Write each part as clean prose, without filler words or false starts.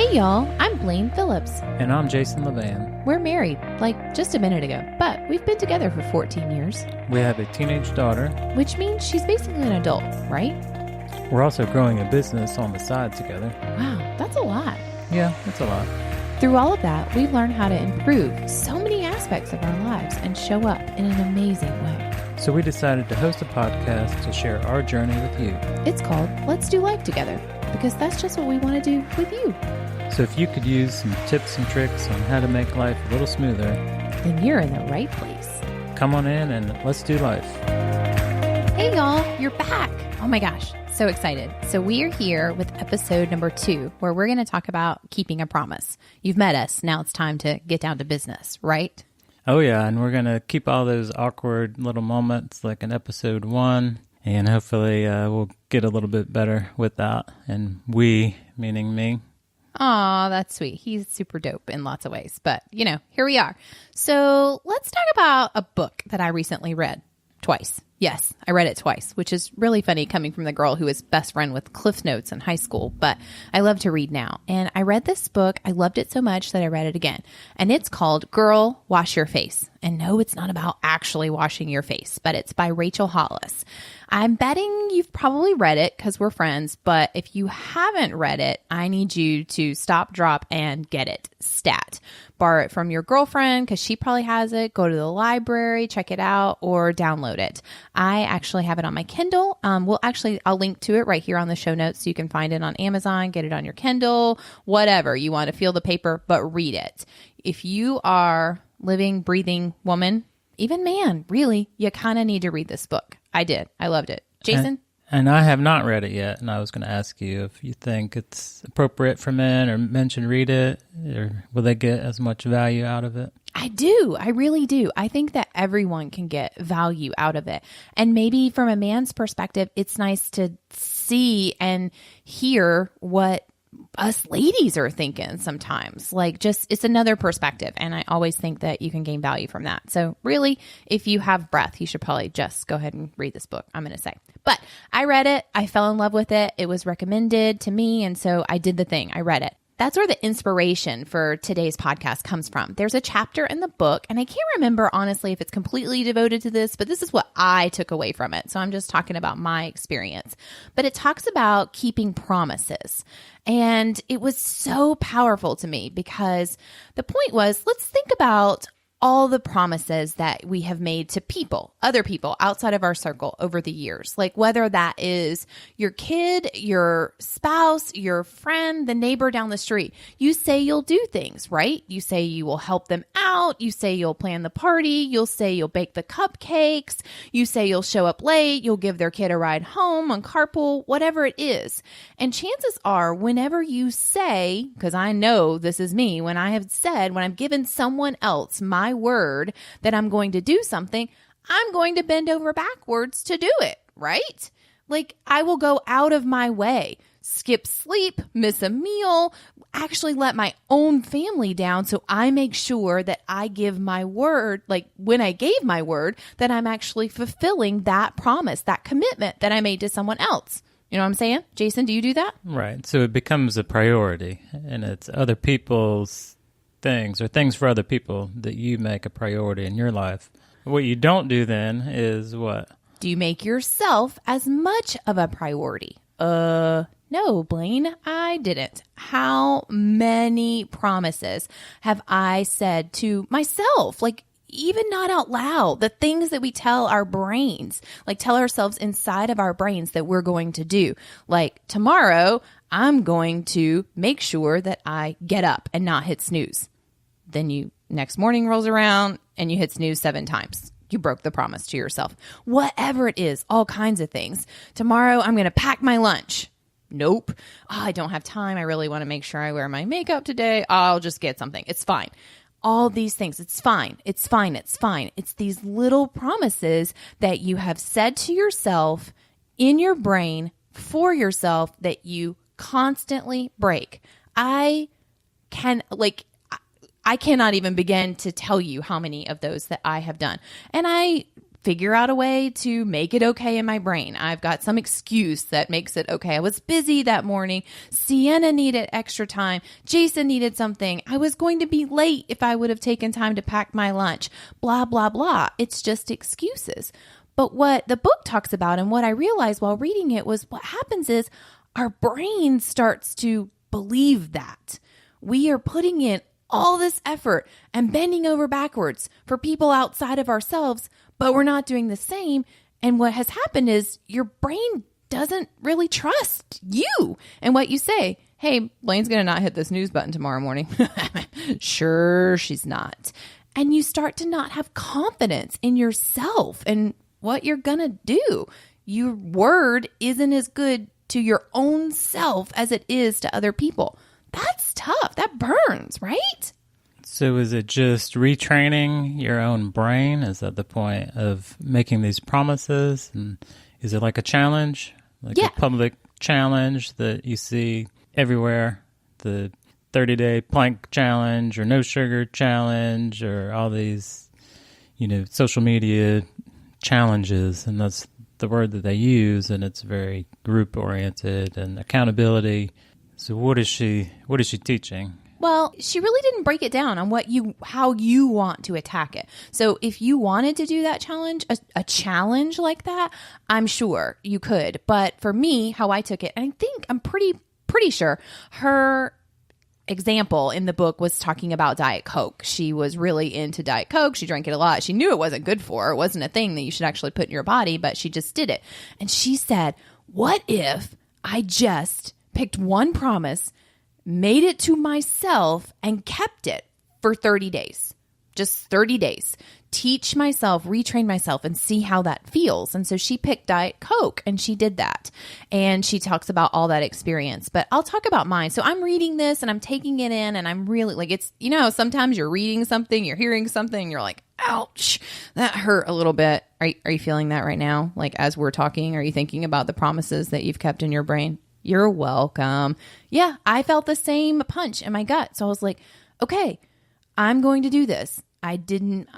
Hey y'all, I'm Blaine Phillips. And I'm Phillips-LeVan. We're married, like just a minute ago, but we've been together for 14 years. We have a teenage daughter. Which means she's basically an adult, right? We're also growing a business on the side together. Wow, that's a lot. Yeah, that's a lot. Through all of that, we've learned how to improve so many aspects of our lives and show up in an amazing way. So we decided to host a podcast to share our journey with you. It's called Let's Do Life Together, because that's just what we want to do with you. So if you could use some tips and tricks on how to make life a little smoother, then you're in the right place. Come on in and let's do life. Hey y'all, you're back. Oh my gosh, so excited. So we are here with episode number 2, where we're going to talk about keeping a promise. You've met us. Now it's time to get down to business, right? Oh yeah, and we're going to keep all those awkward little moments like in episode 1, and hopefully we'll get a little bit better with that. And we, meaning me. Aw, that's sweet. He's super dope in lots of ways. But, here we are. So let's talk about a book that I recently read twice. Yes, I read it twice, which is really funny coming from the girl who was best friend with Cliff Notes in high school. But I love to read now. And I read this book. I loved it so much that I read it again. And it's called Girl, Wash Your Face. And no, it's not about actually washing your face, but it's by Rachel Hollis. I'm betting you've probably read it because we're friends, but if you haven't read it, I need you to stop, drop, and get it. Stat. Borrow it from your girlfriend because she probably has it. Go to the library, check it out, or download it. I actually have it on my Kindle. I'll link to it right here on the show notes so you can find it on Amazon, get it on your Kindle, whatever. You want to feel the paper, but read it. If you are living, breathing woman, even man, really, you kind of need to read this book. I did. I loved it. Jason? And I have not read it yet, and I was going to ask you if you think it's appropriate for men or men should read it, or will they get as much value out of it? I do. I really do. I think that everyone can get value out of it. And maybe from a man's perspective, it's nice to see and hear what us ladies are thinking sometimes. It's another perspective. And I always think that you can gain value from that. So really, if you have breath, you should probably just go ahead and read this book, I'm going to say. But I read it. I fell in love with it. It was recommended to me. And so I did the thing. I read it. That's where the inspiration for today's podcast comes from. There's a chapter in the book, and I can't remember honestly if it's completely devoted to this, but this is what I took away from it. So I'm just talking about my experience. But it talks about keeping promises. And it was so powerful to me because the point was, let's think about all the promises that we have made to people, other people outside of our circle over the years. Like whether that is your kid, your spouse, your friend, the neighbor down the street. You say you'll do things, right? You say you will help them out. You say you'll plan the party. You'll say you'll bake the cupcakes. You say you'll show up late. You'll give their kid a ride home on carpool, whatever it is. And chances are whenever you say, because I know this is me, when I've given someone else my word that I'm going to do something, I'm going to bend over backwards to do it, right? Like I will go out of my way, skip sleep, miss a meal, actually let my own family down. So I make sure that I give my word, like when I gave my word, that I'm actually fulfilling that promise, that commitment that I made to someone else. You know what I'm saying? Jason, do you do that? Right. So it becomes a priority, and it's other people's things or things for other people that you make a priority in your life. What you don't do then is what? Do you make yourself as much of a priority? No, Blaine, I didn't. How many promises have I said to myself? Like, even not out loud, the things that we tell our brains, like tell ourselves inside of our brains that we're going to do. Like tomorrow, I'm going to make sure that I get up and not hit snooze. Then next morning rolls around and you hit snooze 7 times. You broke the promise to yourself. Whatever it is, all kinds of things. Tomorrow, I'm going to pack my lunch. Nope. I don't have time. I really want to make sure I wear my makeup today. I'll just get something. It's fine. All these things. It's fine. It's fine. It's fine. It's these little promises that you have said to yourself in your brain for yourself that you constantly break. I cannot even begin to tell you how many of those that I have done. And I figure out a way to make it okay in my brain. I've got some excuse that makes it okay. I was busy that morning. Sienna needed extra time. Jason needed something. I was going to be late if I would have taken time to pack my lunch. Blah, blah, blah. It's just excuses. But what the book talks about and what I realized while reading it was what happens is our brain starts to believe that. We are putting in all this effort and bending over backwards for people outside of ourselves, but we're not doing the same. And what has happened is your brain doesn't really trust you and what you say. Hey, Blaine's going to not hit the snooze button tomorrow morning. Sure, she's not. And you start to not have confidence in yourself and what you're going to do. Your word isn't as good to your own self as it is to other people. That's tough. That burns, right? So is it just retraining your own brain? Is that the point of making these promises? And is it like a challenge? Like a public challenge that you see everywhere? The 30-day plank challenge or no sugar challenge or all these, social media challenges. And that's the word that they use. And it's very group oriented and accountability. So what is she teaching? Well, she really didn't break it down on how you want to attack it. So if you wanted to do that challenge, a challenge like that, I'm sure you could. But for me, how I took it, and I'm pretty sure her example in the book was talking about Diet Coke. She was really into Diet Coke. She drank it a lot. She knew it wasn't good for her. It wasn't a thing that you should actually put in your body, but she just did it. And she said, what if I just picked one promise, made it to myself, and kept it for 30 days. Just 30 days. Teach myself, retrain myself, and see how that feels. And so she picked Diet Coke, and she did that. And she talks about all that experience. But I'll talk about mine. So I'm reading this, and I'm taking it in, and I'm really, it's, sometimes you're reading something, you're hearing something, and you're like, ouch, that hurt a little bit. Are you feeling that right now? Like, as we're talking, are you thinking about the promises that you've kept in your brain? You're welcome. Yeah, I felt the same punch in my gut. So I was like, okay, I'm going to do this. I didn't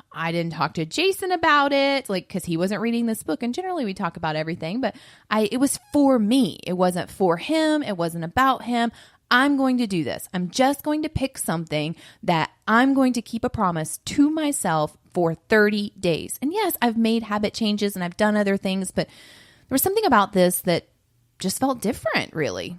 talk to Jason about it, because he wasn't reading this book. And generally we talk about everything, but it was for me. It wasn't for him. It wasn't about him. I'm going to do this. I'm just going to pick something that I'm going to keep a promise to myself for 30 days. And yes, I've made habit changes and I've done other things, but there was something about this that just felt different, really.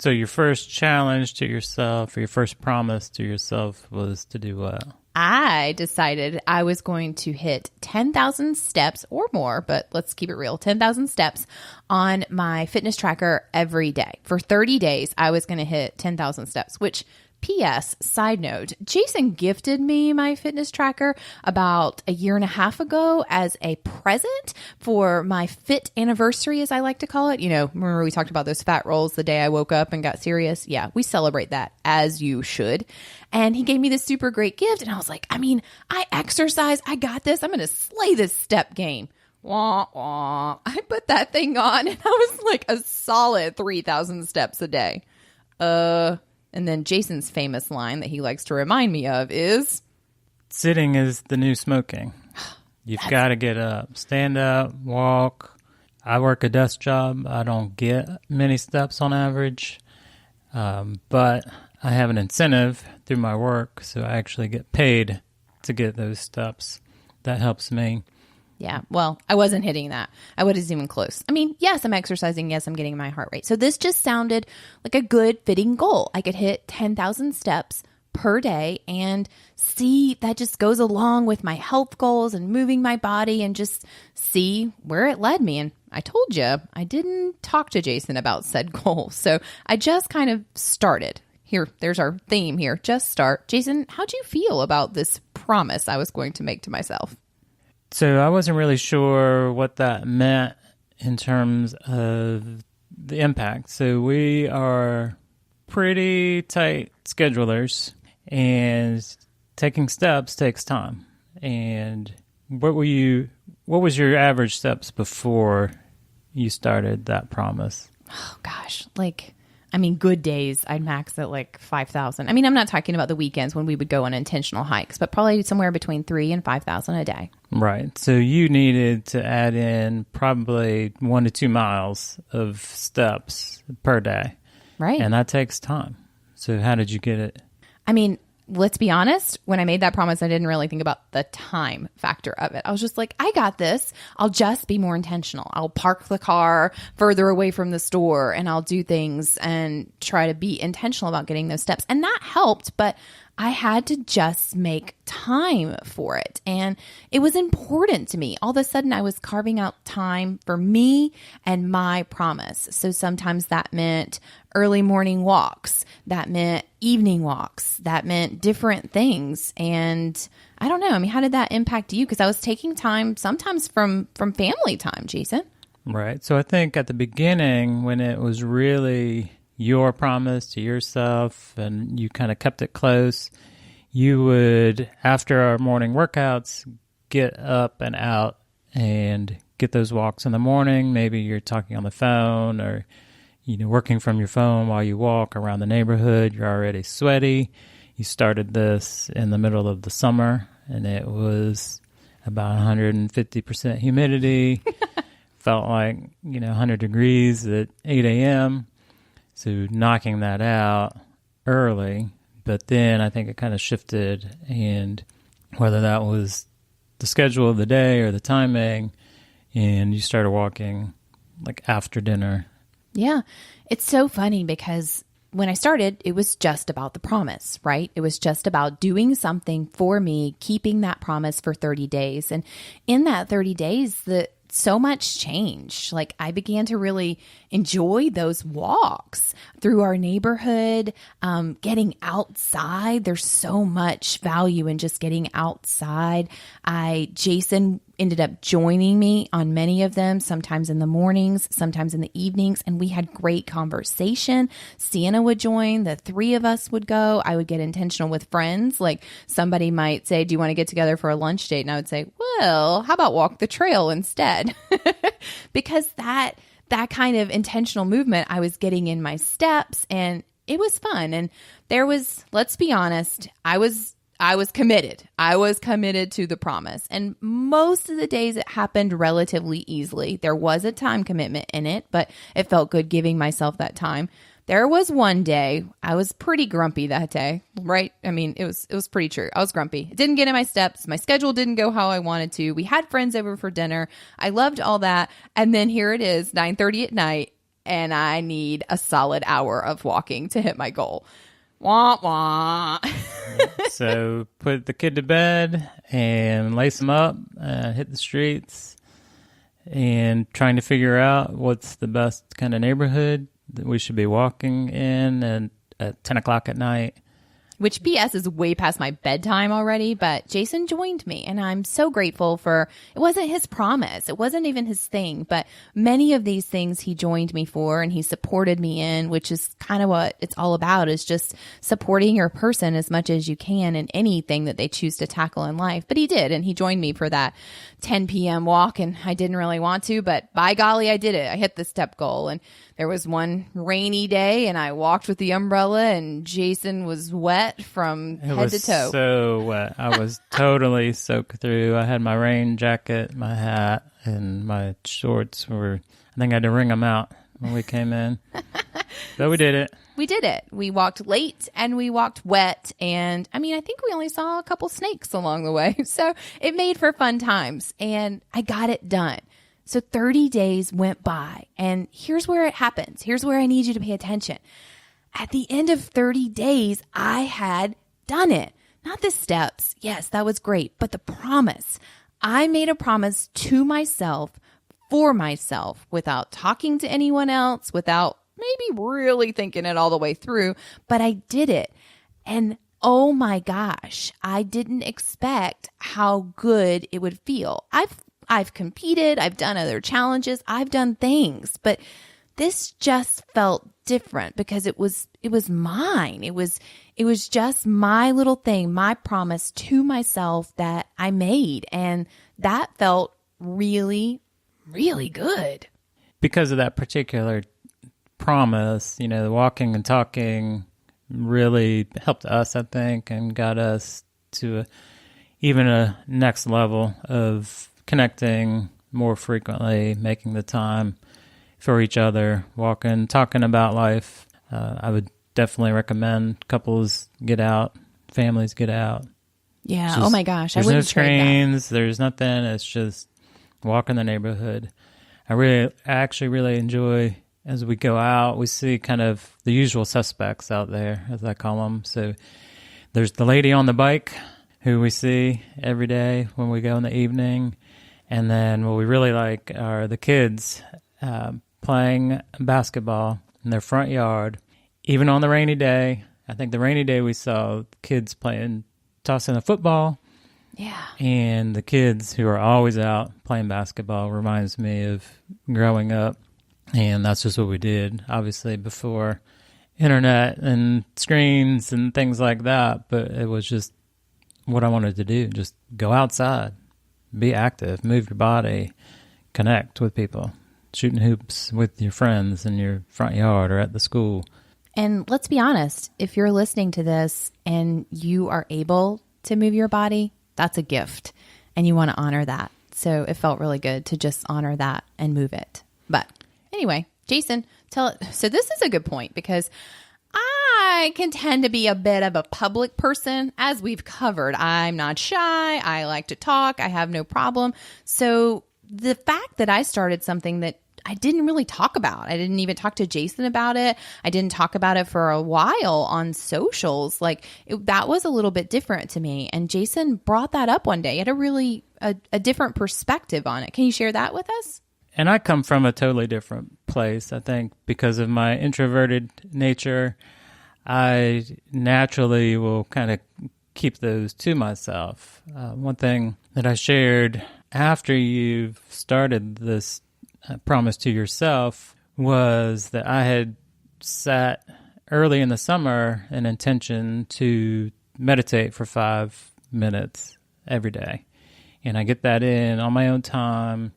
So your first challenge to yourself, or your first promise to yourself, was to do what? I decided I was going to hit 10,000 steps or more, but let's keep it real, 10,000 steps on my fitness tracker every day. For 30 days, I was going to hit 10,000 steps, which, P.S., side note, Jason gifted me my fitness tracker about a year and a half ago as a present for my fit anniversary, as I like to call it. Remember we talked about those fat rolls the day I woke up and got serious? Yeah, we celebrate that, as you should. And he gave me this super great gift. And I was like, I exercise. I got this. I'm going to slay this step game. Wah, wah. I put that thing on and I was like a solid 3,000 steps a day. And then Jason's famous line that he likes to remind me of is, sitting is the new smoking. You've got to get up, stand up, walk. I work a desk job. I don't get many steps on average, but I have an incentive through my work, so I actually get paid to get those steps. That helps me. Yeah, well, I wasn't hitting that. I wasn't even close. Yes, I'm exercising. Yes, I'm getting my heart rate. So this just sounded like a good fitting goal. I could hit 10,000 steps per day and see that just goes along with my health goals and moving my body and just see where it led me. And I told you, I didn't talk to Jason about said goal. So I just kind of started. Here, there's our theme here. Just start. Jason, how'd you feel about this promise I was going to make to myself? So I wasn't really sure what that meant in terms of the impact. So we are pretty tight schedulers, and taking steps takes time. And what was your average steps before you started that promise? Oh gosh, I mean, good days, I'd max at like 5,000. I mean, I'm not talking about the weekends when we would go on intentional hikes, but probably somewhere between 3,000 and 5,000 a day. Right. So you needed to add in probably 1 to 2 miles of steps per day. Right. And that takes time. So how did you get it? I mean, let's be honest, when I made that promise, I didn't really think about the time factor of it. I was just like, I got this. I'll just be more intentional. I'll park the car further away from the store and I'll do things and try to be intentional about getting those steps. And that helped, but I had to just make time for it. And it was important to me. All of a sudden, I was carving out time for me and my promise. So sometimes that meant early morning walks. That meant evening walks. That meant different things. And I don't know. I mean, how did that impact you? Because I was taking time sometimes from family time, Jason. Right. So I think at the beginning, when it was really your promise to yourself and you kind of kept it close, you would, after our morning workouts, get up and out and get those walks in the morning. Maybe you're talking on the phone or, working from your phone while you walk around the neighborhood. You're already sweaty. You started this in the middle of the summer and it was about 150% humidity. Felt like, 100 degrees at 8 a.m. So knocking that out early, but then I think it kind of shifted, and whether that was the schedule of the day or the timing, and you started walking like after dinner. Yeah. It's so funny because when I started, it was just about the promise, right? It was just about doing something for me, keeping that promise for 30 days. And in that 30 days, so much changed. Like I began to really enjoy those walks through our neighborhood, getting outside. There's so much value in just getting outside. Jason ended up joining me on many of them, sometimes in the mornings, sometimes in the evenings, and we had great conversation. Sienna would join, the three of us would go. I would get intentional with friends. Like somebody might say, do you want to get together for a lunch date? And I would say, well, how about walk the trail instead? Because that kind of intentional movement, I was getting in my steps and it was fun. And there was, let's be honest, I was committed. I was committed to the promise. And most of the days it happened relatively easily. There was a time commitment in it, but it felt good giving myself that time. There was one day I was pretty grumpy that day, right? I mean, it was pretty true. I was grumpy. It didn't get in my steps. My schedule didn't go how I wanted to. We had friends over for dinner. I loved all that. And then here it is, 9:30 at night, and I need a solid hour of walking to hit my goal. Wah, wah. So put the kid to bed and lace him up, hit the streets, and trying to figure out what's the best kind of neighborhood that we should be walking in and at 10 o'clock at night. Which PS is way past my bedtime already, but Jason joined me and I'm so grateful for, it wasn't his promise. It wasn't even his thing, but many of these things he joined me for and he supported me in, which is kind of what it's all about, is just supporting your person as much as you can in anything that they choose to tackle in life. But he did, and he joined me for that 10 p.m. walk, and I didn't really want to, but by golly, I did it. I hit the step goal. And there was one rainy day and I walked with the umbrella and Jason was wet from head to toe. So wet. I was totally soaked through. I had my rain jacket, my hat, and my shorts were, I think I had to wring them out when we came in. But we did it. We did it. We walked late and we walked wet. And I mean, I think we only saw a couple snakes along the way. So it made for fun times and I got it done. So 30 days went by, and here's where it happens. Here's where I need you to pay attention. At the end of 30 days, I had done it. Not the steps. Yes, that was great, but the promise. I made a promise to myself, for myself, without talking to anyone else, without maybe really thinking it all the way through, but I did it. And oh my gosh, I didn't expect how good it would feel. I've competed, I've done other challenges, I've done things, but this just felt different because it was mine. It was just my little thing, my promise to myself that I made, and that felt really, really good. Because of that particular promise, the walking and talking really helped us, I think, and got us to even a next level of connecting more frequently, making the time for each other, walking, talking about life. I would definitely recommend couples get out, families get out. Yeah. Oh my gosh. There's no screens. There's nothing. It's just walk in the neighborhood. I actually really enjoy, as we go out, we see kind of the usual suspects out there, as I call them. So there's the lady on the bike who we see every day when we go in the evening. And then what we really like are the kids playing basketball in their front yard. Even on the rainy day, I think the rainy day we saw kids tossing a football. Yeah. And the kids who are always out playing basketball reminds me of growing up. And that's just what we did, obviously, before internet and screens and things like that. But it was just what I wanted to do. Just go outside, be active, move your body, connect with people, shooting hoops with your friends in your front yard or at the school. And let's be honest, if you're listening to this and you are able to move your body, that's a gift and you want to honor that. So it felt really good to just honor that and move it. But anyway, Jason, so this is a good point because I can tend to be a bit of a public person, as we've covered. I'm not shy. I like to talk. I have no problem. So the fact that I started something that I didn't really talk about. I didn't even talk to Jason about it. I didn't talk about it for a while on socials. That was a little bit different to me. And Jason brought that up one day. He had a really a different perspective on it. Can you share that with us? And I come from a totally different place, I think, because of my introverted nature. I naturally will kind of keep those to myself. One thing that I shared after you've started this promise to yourself was that I had set early in the summer an intention to meditate for 5 minutes every day. And I get that in on my own time.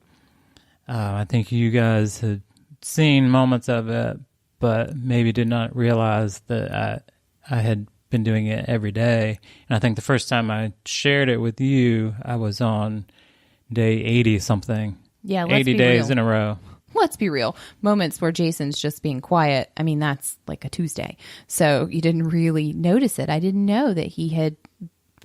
I think you guys had seen moments of it, but maybe did not realize that I had been doing it every day. And I think the first time I shared it with you, I was on day 80 something. Yeah, 80 days in a row. Let's be real. Moments where Jason's just being quiet. I mean, that's like a Tuesday. So you didn't really notice it. I didn't know that he had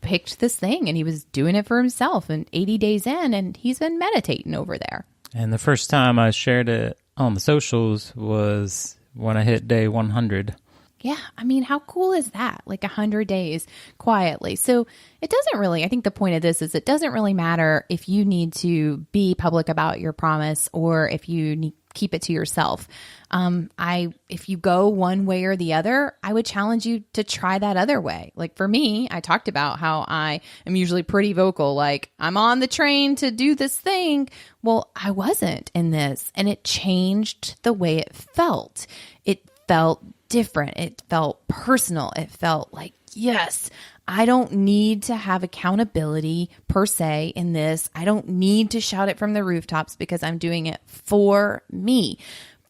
picked this thing and he was doing it for himself and 80 days in and he's been meditating over there. And the first time I shared it on the socials was when I hit day 100. Yeah. I mean, how cool is that? 100 days quietly. So it doesn't really, I think the point of this is it doesn't really matter if you need to be public about your promise or if you keep it to yourself. If you go one way or the other, I would challenge you to try that other way. For me, I talked about how I am usually pretty vocal, I'm on the train to do this thing. Well, I wasn't in this and it changed the way it felt. It felt different. It felt personal. It felt like, yes, I don't need to have accountability per se in this. I don't need to shout it from the rooftops because I'm doing it for me,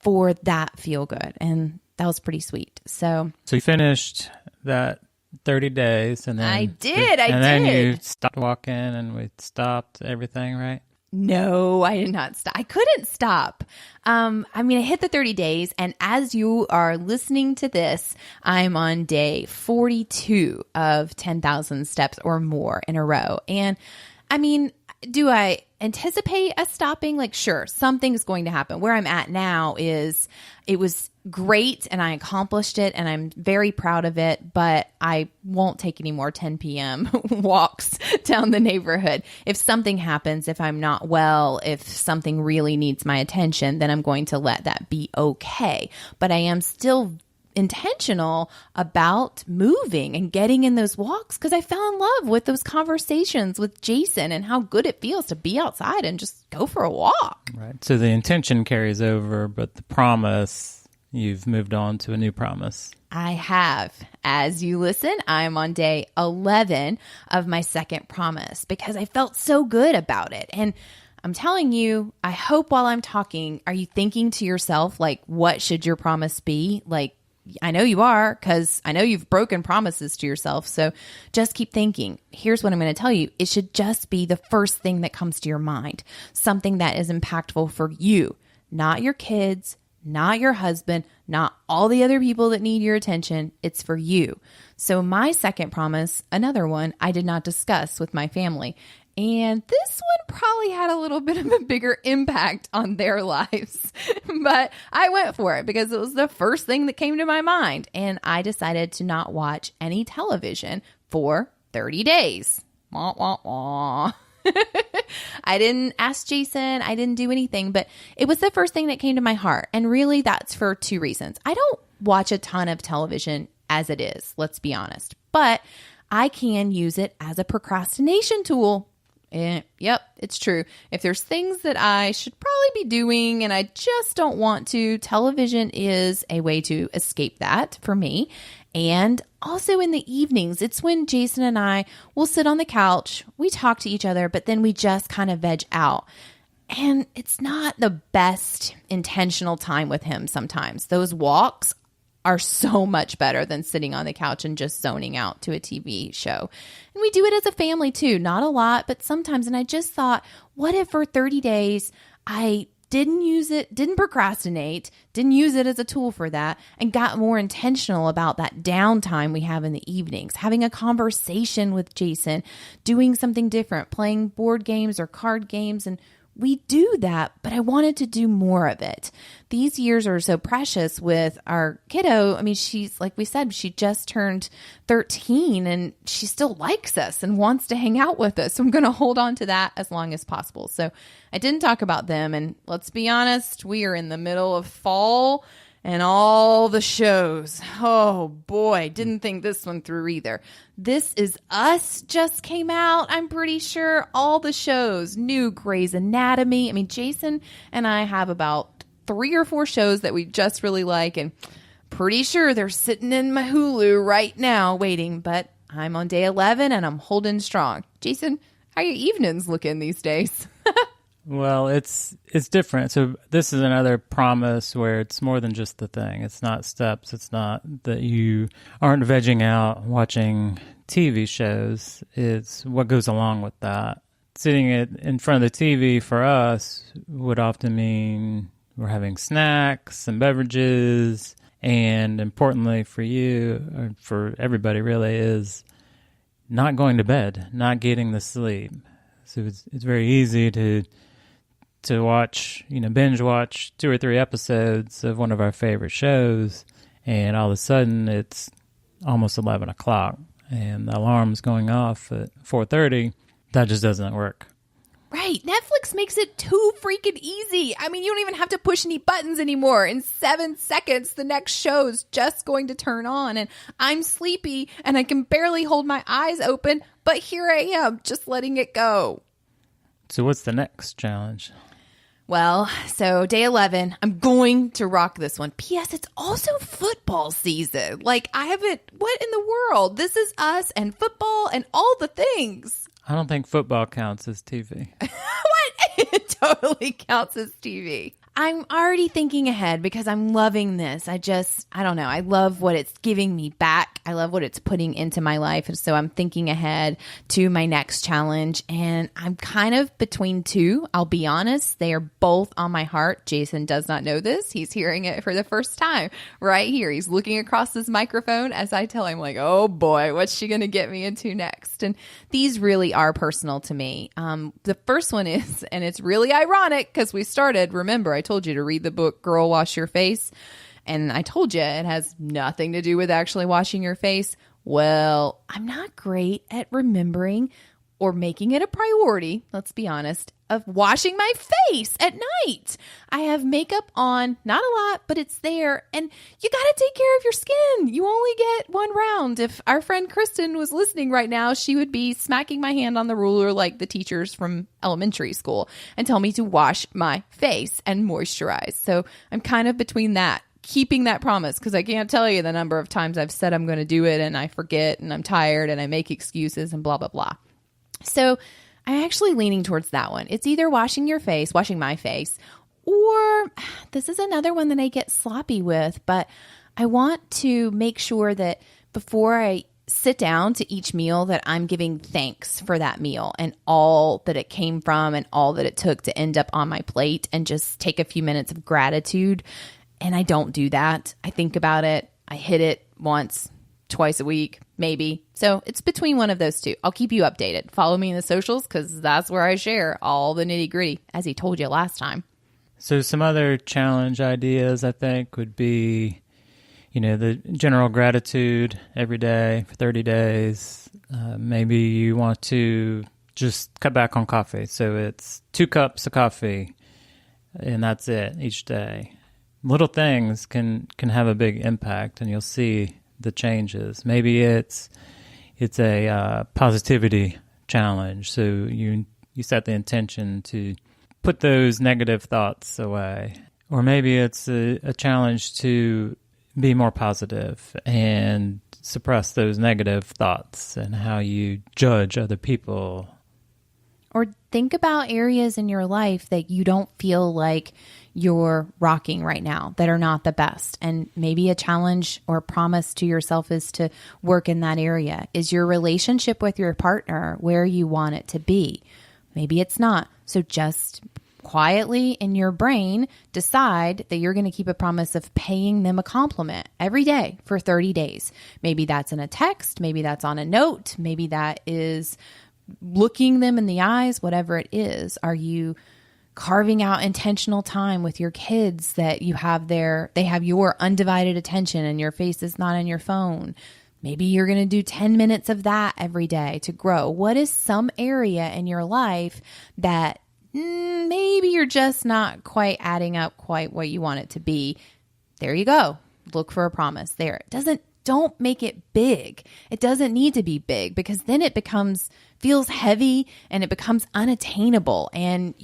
for that feel good. And that was pretty sweet. So you finished that 30 days and then I did. Then you stopped walking and we stopped everything, right? No, I did not stop. I couldn't stop. I hit the 30 days, and as you are listening to this, I'm on day 42 of 10,000 steps or more in a row. And do I anticipate us stopping? Sure, something's going to happen. Where I'm at now is it was great and I accomplished it and I'm very proud of it, but I won't take any more 10 p.m. walks down the neighborhood. If something happens, if I'm not well, if something really needs my attention, then I'm going to let that be okay. But I am still intentional about moving and getting in those walks because I fell in love with those conversations with Jason and how good it feels to be outside and just go for a walk. Right. So the intention carries over, but the promise, you've moved on to a new promise. I have. As you listen, I'm on day 11 of my second promise because I felt so good about it. And I'm telling you, I hope while I'm talking, are you thinking to yourself, like, what should your promise be? Like, I know you are, because I know you've broken promises to yourself. So just keep thinking. Here's what I'm going to tell you. It should just be the first thing that comes to your mind. Something that is impactful for you, not your kids, not your husband, not all the other people that need your attention. It's for you. So my second promise, another one I did not discuss with my family. And this one probably had a little bit of a bigger impact on their lives. But I went for it because it was the first thing that came to my mind. And I decided to not watch any television for 30 days. Wah, wah, wah. I didn't ask Jason. I didn't do anything, but it was the first thing that came to my heart. And really, that's for two reasons. I don't watch a ton of television as it is, let's be honest, but I can use it as a procrastination tool. Yep, it's true. If there's things that I should probably be doing and I just don't want to, television is a way to escape that for me. And also in the evenings, it's when Jason and I will sit on the couch, we talk to each other, but then we just kind of veg out. And it's not the best intentional time with him sometimes. Those walks are so much better than sitting on the couch and just zoning out to a TV show. And we do it as a family too. Not a lot, but sometimes. And I just thought, what if for 30 days I didn't use it, didn't procrastinate, didn't use it as a tool for that, and got more intentional about that downtime we have in the evenings, having a conversation with Jason, doing something different, playing board games or card games. And we do that, but I wanted to do more of it. These years are so precious with our kiddo. I mean, she's, like we said, she just turned 13 and she still likes us and wants to hang out with us. So I'm going to hold on to that as long as possible. So I didn't talk about them. And let's be honest, we are in the middle of fall and all the shows. Oh boy, didn't think this one through either. This Is Us just came out, I'm pretty sure. All the shows, new Grey's Anatomy. I mean, Jason and I have about 3 or 4 shows that we just really like, and pretty sure they're sitting in my Hulu right now waiting, but I'm on day 11 and I'm holding strong. Jason, how are your evenings looking these days? Well, it's different. So this is another promise where it's more than just the thing. It's not steps. It's not that you aren't vegging out watching TV shows. It's what goes along with that. Sitting in front of the TV for us would often mean we're having snacks and beverages. And importantly for you, or for everybody really, is not going to bed, not getting the sleep. So it's very easy to watch, binge watch 2 or 3 episodes of one of our favorite shows, and all of a sudden it's almost 11 o'clock and the alarm's going off at 4:30. That just doesn't work. Right. Netflix makes it too freaking easy. I mean, you don't even have to push any buttons anymore. In 7 seconds, the next show's just going to turn on, and I'm sleepy and I can barely hold my eyes open, but here I am just letting it go. So what's the next challenge? Well, so day 11, I'm going to rock this one. P.S. It's also football season. Like, what in the world? This Is Us and football and all the things. I don't think football counts as TV. What? It totally counts as TV. I'm already thinking ahead because I'm loving this. I don't know. I love what it's giving me back. I love what it's putting into my life. And so I'm thinking ahead to my next challenge. And I'm kind of between 2. I'll be honest. They are both on my heart. Jason does not know this. He's hearing it for the first time right here. He's looking across this microphone as I tell him, like, oh boy, what's she going to get me into next? And these really are personal to me. The first one is, and it's really ironic because we started, remember, I told you to read the book, Girl, Wash Your Face. And I told you it has nothing to do with actually washing your face. Well, I'm not great at remembering or making it a priority, let's be honest, of washing my face at night. I have makeup on, not a lot, but it's there. And you got to take care of your skin. You only get one round. If our friend Kristen was listening right now, she would be smacking my hand on the ruler like the teachers from elementary school and tell me to wash my face and moisturize. So I'm kind of between that, keeping that promise, because I can't tell you the number of times I've said I'm going to do it and I forget and I'm tired and I make excuses and blah, blah, blah. So I'm actually leaning towards that one. It's either washing my face, or this is another one that I get sloppy with, but I want to make sure that before I sit down to each meal that I'm giving thanks for that meal and all that it came from and all that it took to end up on my plate, and just take a few minutes of gratitude. And I don't do that. I think about it. I hit it once, twice a week, maybe. So it's between one of those two. I'll keep you updated. Follow me in the socials because that's where I share all the nitty gritty, as he told you last time. So some other challenge ideas, I think, would be, the general gratitude every day for 30 days. Maybe you want to just cut back on coffee. So it's 2 cups of coffee, and that's it each day. Little things can have a big impact, and you'll see the changes. Maybe it's a positivity challenge. So you set the intention to put those negative thoughts away. Or maybe it's a challenge to be more positive and suppress those negative thoughts and how you judge other people. Or think about areas in your life that you don't feel like you're rocking right now, that are not the best. And maybe a challenge or promise to yourself is to work in that area. Is your relationship with your partner where you want it to be? Maybe it's not. So just quietly in your brain, decide that you're going to keep a promise of paying them a compliment every day for 30 days. Maybe that's in a text. Maybe that's on a note. Maybe that is looking them in the eyes, whatever it is. Are you carving out intentional time with your kids that they have your undivided attention and your face is not on your phone? Maybe you're going to do 10 minutes of that every day to grow. What is some area in your life that maybe you're just not quite adding up quite what you want it to be? There you go. Look for a promise there. Don't make it big. It doesn't need to be big, because then it feels heavy and it becomes unattainable. And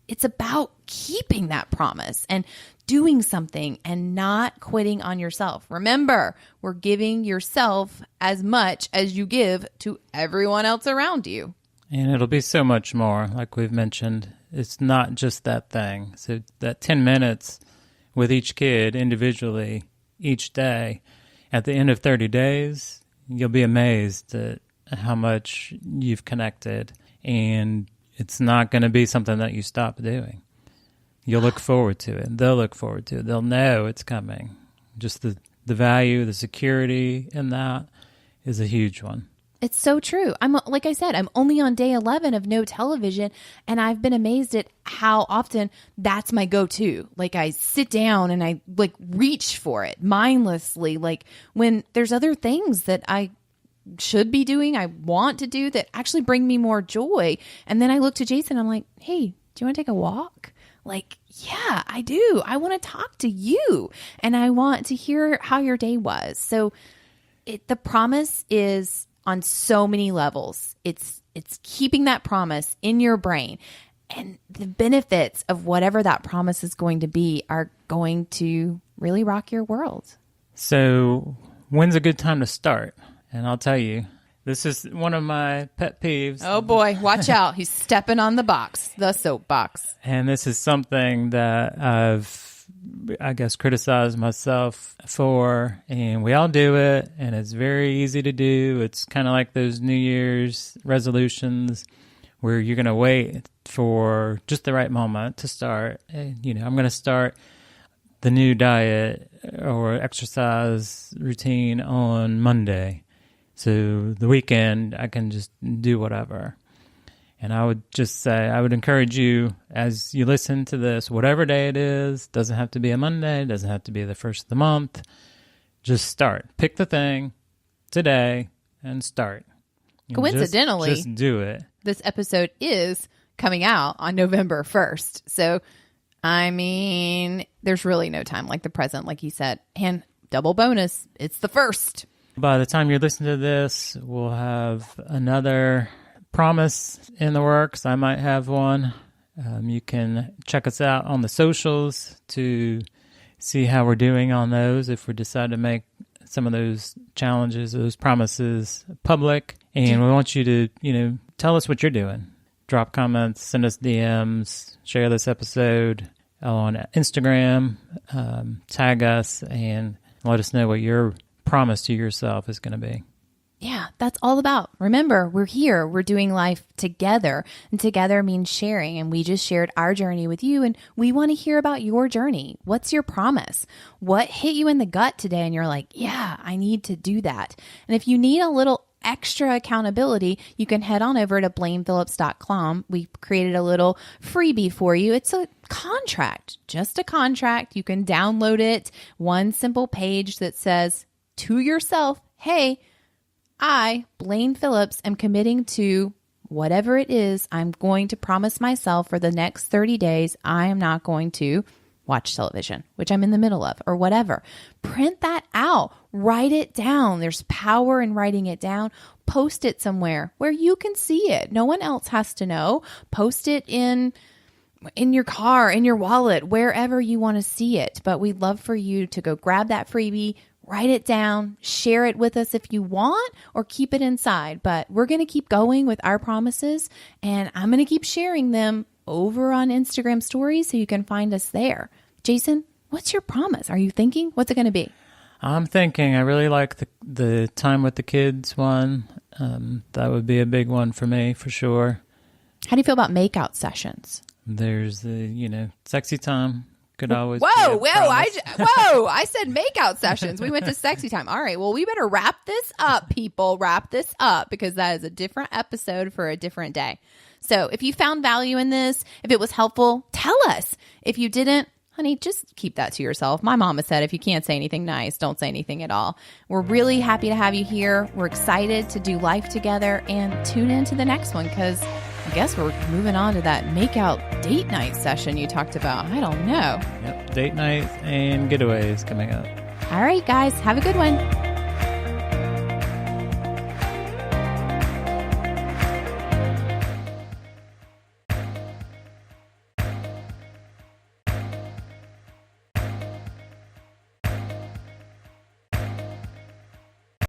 it's about keeping that promise and doing something and not quitting on yourself. Remember, we're giving yourself as much as you give to everyone else around you. And it'll be so much more, like we've mentioned. It's not just that thing. So that 10 minutes with each kid individually each day, at the end of 30 days, you'll be amazed at how much you've connected. And it's not going to be something that you stop doing. You'll look forward to it. They'll look forward to it. They'll know it's coming. Just the value, the security in that is a huge one. It's so true. Like I said, I'm only on day 11 of no television, and I've been amazed at how often that's my go-to. Like I sit down and I reach for it mindlessly. Like when there's other things that I should be doing, I want to do that actually bring me more joy. And then I look to Jason, I'm like, hey, do you want to take a walk? Like, yeah, I do. I want to talk to you and I want to hear how your day was. So the promise is on so many levels. It's keeping that promise in your brain, and the benefits of whatever that promise is going to be are going to really rock your world. So when's a good time to start? And I'll tell you, this is one of my pet peeves. Oh boy, watch out. He's stepping on the soapbox. And this is something that I guess, criticized myself for, and we all do it, and it's very easy to do. It's kind of like those New Year's resolutions where you're going to wait for just the right moment to start. I'm going to start the new diet or exercise routine on Monday. So the weekend, I can just do whatever. And I would just say, I would encourage you as you listen to this, whatever day it is, doesn't have to be a Monday, doesn't have to be the first of the month. Just start. Pick the thing today and start. Coincidentally, just do it. This episode is coming out on November 1st. So, there's really no time like the present, like you said. And double bonus, it's the 1st. By the time you're listening to this, we'll have another promise in the works. I might have one. You can check us out on the socials to see how we're doing on those, if we decide to make some of those challenges, those promises public. And we want you to, tell us what you're doing. drop comments, send us DMs, share this episode on Instagram, tag us, and let us know what your promise to yourself is going to be. Yeah, that's all about. Remember, we're here. We're doing life together. And together means sharing. And we just shared our journey with you. And we want to hear about your journey. What's your promise? What hit you in the gut today? And you're like, yeah, I need to do that. And if you need a little extra accountability, you can head on over to blainephillips.com. We created a little freebie for you. It's a contract, just a contract. You can download it. One simple page that says to yourself, hey, I, Blaine Phillips, am committing to whatever it is. I'm going to promise myself for the next 30 days, I am not going to watch television, which I'm in the middle of, or whatever. Print that out. Write it down. There's power in writing it down. Post it somewhere where you can see it. No one else has to know. Post it in your car, in your wallet, wherever you want to see it. But we'd love for you to go grab that freebie, write it down, share it with us if you want, or keep it inside. But we're going to keep going with our promises, and I'm going to keep sharing them over on Instagram stories so you can find us there. Jason, what's your promise? Are you thinking? What's it going to be? I'm thinking. I really like the time with the kids one. That would be a big one for me, for sure. How do you feel about makeout sessions? There's the, sexy time. Could always whoa, I said makeout sessions. We went to sexy time. All right, well, we better wrap this up, people. Wrap this up, because that is a different episode for a different day. So if you found value in this, if it was helpful, tell us. If you didn't, honey, just keep that to yourself. My mama said, if you can't say anything nice, don't say anything at all. We're really happy to have you here. We're excited to do life together, and tune in to the next one, because I guess we're moving on to that makeout date night session you talked about. I don't know. Yep, date night and getaways coming up. All right, guys, have a good one.